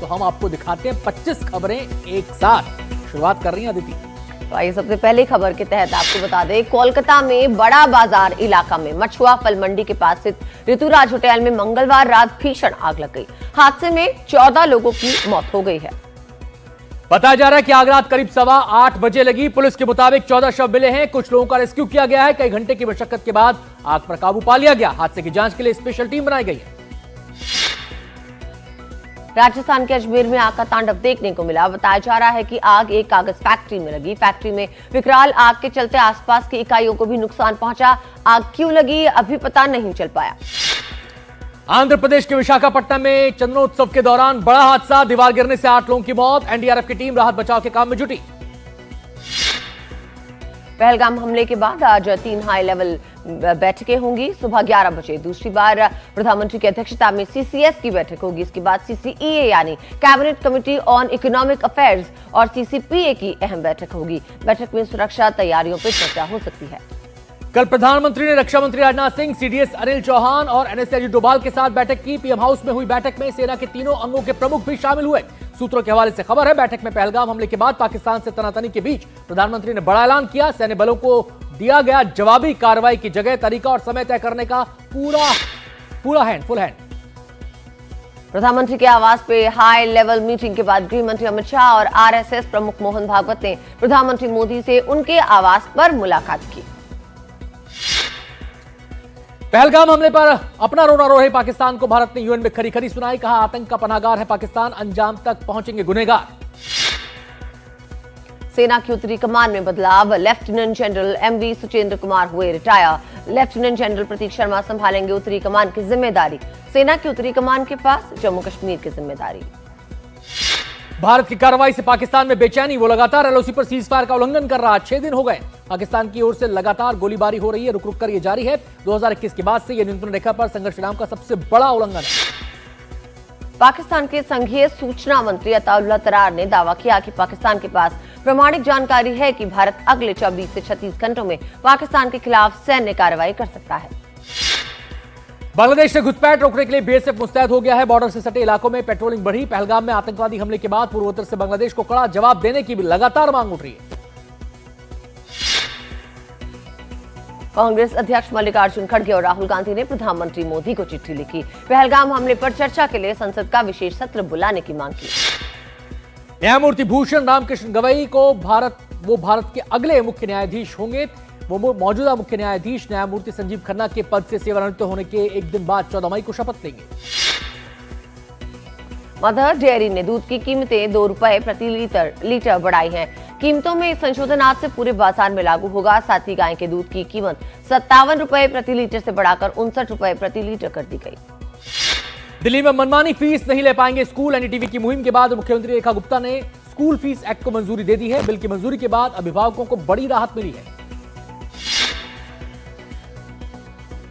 तो हम आपको दिखाते हैं 25 खबरें एक साथ। शुरुआत कर रही हैं अदिति। तो आइए सबसे पहले खबर के तहत आपको बता दें, कोलकाता में बड़ा बाजार इलाका में मछुआ फल मंडी के पास स्थित ऋतुराज होटल में मंगलवार रात भीषण आग लग गई। हादसे में 14 लोगों की मौत हो गई है। बताया जा रहा है कि आग रात करीब 8:15 बजे लगी। पुलिस के मुताबिक 14 शव मिले हैं। कुछ लोगों का रेस्क्यू किया गया है। कई घंटे की मशक्कत के बाद आग पर काबू पा लिया गया। हादसे की जांच के लिए स्पेशल टीम बनाई गई है। राजस्थान के अजमेर में आग का तांडव देखने को मिला। बताया जा रहा है कि आग एक कागज फैक्ट्री में लगी। फैक्ट्री में विकराल आग के चलते आसपास की इकाइयों को भी नुकसान पहुंचा। आग क्यों लगी अभी पता नहीं चल पाया। आंध्र प्रदेश के विशाखापट्टनम में चंद्रोत्सव के दौरान बड़ा हादसा, दीवार गिरने से 8 लोगों की मौत। एनडीआरएफ की टीम राहत बचाव के काम में जुटी। पहलगाम हमले के बाद आज 3 हाई लेवल बैठकें होंगी। सुबह 11 बजे दूसरी बार प्रधानमंत्री की अध्यक्षता में सीसीएस की बैठक होगी। इसके बाद सीसीईए यानी cabinet committee on economic affairs और सीसीपीए की अहम बैठक होगी। बैठक में सुरक्षा तैयारियों पर चर्चा हो सकती है। कल प्रधानमंत्री ने रक्षा मंत्री राजनाथ सिंह, सीडीएस अनिल चौहान और एनएसए अजित डोभाल के साथ बैठक की। पीएम हाउस में हुई बैठक में सेना के तीनों अंगों के प्रमुख भी शामिल हुए। सूत्रों के हवाले से खबर है, बैठक में पहलगाम हमले के बाद पाकिस्तान से तनातनी के बीच प्रधानमंत्री ने बड़ा ऐलान किया। सैन्य बलों को दिया गया जवाबी कार्रवाई की जगह, तरीका और समय तय करने का फुल हैंड। प्रधानमंत्री के आवास पे हाई लेवल मीटिंग के बाद गृह मंत्री अमित शाह और आरएसएस प्रमुख मोहन भागवत ने प्रधानमंत्री मोदी से उनके आवास पर मुलाकात की। पहलगाम हमले पर अपना रोना रो रहे पाकिस्तान को भारत ने यूएन में खरी खरी सुनाई। कहा, आतंक का पनाहगार है पाकिस्तान, अंजाम तक पहुंचेंगे गुनहगार। सेना की उत्तरी कमान में बदलाव, lieutenant general MV Suchindra Kumar हुए retire. Lieutenant general Prateek Sharma संभालेंगे उत्तरी कमान की जिम्मेदारी। सेना की उत्तरी कमान के पास जम्मू कश्मीर की जिम्मेदारी। भारत की कार्रवाई से पाकिस्तान में बेचैनी, वो लगातार एलओसी पर सीज फायर का उल्लंघन कर रहा। 6 दिन हो गए पाकिस्तान की ओर से लगातार गोलीबारी हो रही है, रुक रुक कर ये जारी है। 2021 के बाद से यह नियंत्रण रेखा पर संघर्ष विराम का सबसे बड़ा उल्लंघन है। पाकिस्तान के संघीय सूचना मंत्री अताउल्लाह तरार ने दावा किया कि पाकिस्तान के पास प्रमाणिक जानकारी है कि भारत अगले 24 से 36 घंटों में पाकिस्तान के खिलाफ सैन्य कार्रवाई कर सकता है। बांग्लादेश से घुसपैठ रोकने के लिए बीएसएफ मुस्तैद हो गया है। बॉर्डर से सटे इलाकों में पेट्रोलिंग बढ़ी। पहलगाम में आतंकवादी हमले के बाद पूर्वोत्तर से बांग्लादेश को कड़ा जवाब देने की भी लगातार मांग उठ रही है। कांग्रेस अध्यक्ष मल्लिकार्जुन खड़गे और राहुल गांधी ने प्रधानमंत्री मोदी को चिट्ठी लिखी। पहलगाम हमले पर चर्चा के लिए संसद का विशेष सत्र बुलाने की मांग की। न्यायमूर्ति भूषण रामकृष्ण गवई को भारत के अगले मुख्य न्यायाधीश होंगे। वो मौजूदा मुख्य न्यायाधीश न्यायमूर्ति संजीव खन्ना के पद से सेवानिवृत्त होने के एक दिन बाद 14 मई को शपथ लेंगे। मदर डेयरी ने दूध की कीमतें 2 रुपए प्रति लीटर बढ़ाई हैं। कीमतों में संशोधन आज से पूरे बाजार में लागू होगा। साथ ही गाय के दूध की कीमत 57 रुपए प्रति लीटर से बढ़ाकर 59 रुपए प्रति लीटर कर दी गई। दिल्ली में मनमानी फीस नहीं ले पाएंगे स्कूल। एनडीटीवी की मुहिम के बाद मुख्यमंत्री रेखा गुप्ता ने स्कूल फीस एक्ट को मंजूरी दे दी है। बिल की मंजूरी के बाद अभिभावकों को बड़ी राहत मिली है।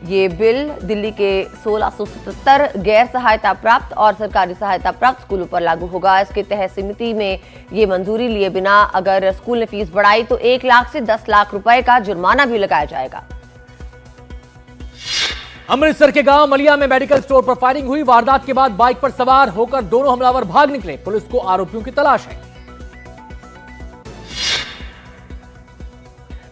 ये बिल दिल्ली के 1677 गैर सहायता प्राप्त और सरकारी सहायता प्राप्त स्कूलों पर लागू होगा। इसके तहत समिति में ये मंजूरी लिए बिना अगर स्कूल ने फीस बढ़ाई तो 1 लाख से 10 लाख रुपए का जुर्माना भी लगाया जाएगा। अमृतसर के गांव मलिया में मेडिकल स्टोर पर फायरिंग हुई। वारदात के बाद बाइक पर सवार होकर दोनों हमलावर भाग निकले। पुलिस को आरोपियों की तलाश है।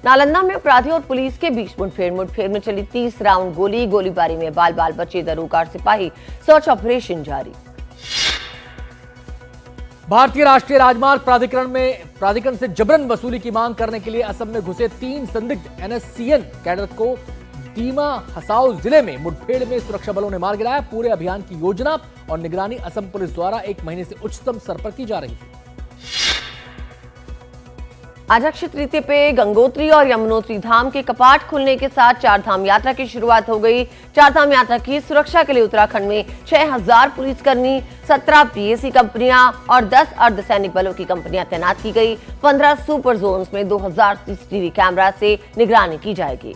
नालंदा में अपराधियों और पुलिस के बीच मुठभेड़ में चली 30 राउंड गोलीबारी में बाल बचे दरोगा और सिपाही। सर्च ऑपरेशन जारी। भारतीय राष्ट्रीय राजमार्ग प्राधिकरण से जबरन वसूली की मांग करने के लिए असम में घुसे 3 संदिग्ध एनएससीएन कैडर को दीमा हसाओ जिले में मुठभेड़ में सुरक्षा बलों ने मार गिराया। पूरे अभियान की योजना और निगरानी असम पुलिस द्वारा 1 महीने से उच्चतम स्तर पर की जा रही थी। आज अक्षय तृतीया पे गंगोत्री और यमुनोत्री धाम के कपाट खुलने के साथ 4 धाम यात्रा की शुरुआत हो गई। 4 धाम यात्रा की सुरक्षा के लिए उत्तराखंड में 6000 पुलिसकर्मी, 17 पीएसी कंपनियां और 10 अर्धसैनिक बलों की कंपनियां तैनात की गई। 15 सुपर जोन्स में 2000 सीसीटीवी कैमरा से निगरानी की जाएगी।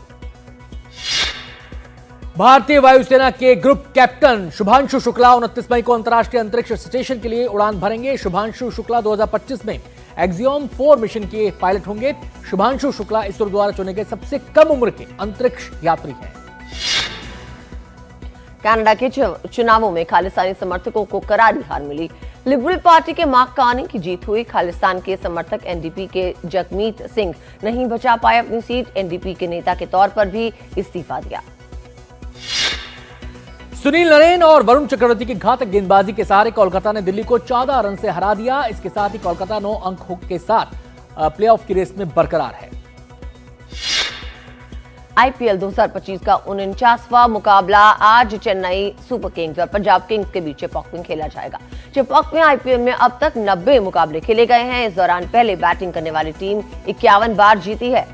भारतीय वायुसेना के ग्रुप कैप्टन शुभांशु शुक्ला 29 मई को अंतर्राष्ट्रीय अंतरिक्ष स्टेशन के लिए उड़ान भरेंगे। शुभांशु शुक्ला 2025 में एक्सियोम 4 मिशन के पायलट होंगे। शुभांशु शुक्ला इसरो द्वारा चुने गए सबसे कम उम्र के अंतरिक्ष यात्री हैं। कनाडा के चुनावों में खालिस्तानी समर्थकों को करारी हार मिली। लिबरल पार्टी के मार्क कार्नी की जीत हुई। खालिस्तान के समर्थक एनडीपी के जगमीत सिंह नहीं बचा पाए अपनी सीट। एनडीपी के नेता के तौर पर भी इस्तीफा दिया। सुनील नरेन और वरुण चक्रवर्ती की घातक गेंदबाजी के सहारे कोलकाता ने दिल्ली को 14 रन से हरा दिया। इसके साथ ही कोलकाता 9 अंक के साथ प्लेऑफ की रेस में बरकरार है। आईपीएल 2025 का 49वां मुकाबला आज चेन्नई सुपर किंग्स और पंजाब किंग्स के बीच चेपॉक में खेला जाएगा। चेपॉक में आईपीएल में अब तक 90 मुकाबले खेले गए हैं। इस दौरान पहले बैटिंग करने वाली टीम 51 बार जीती है।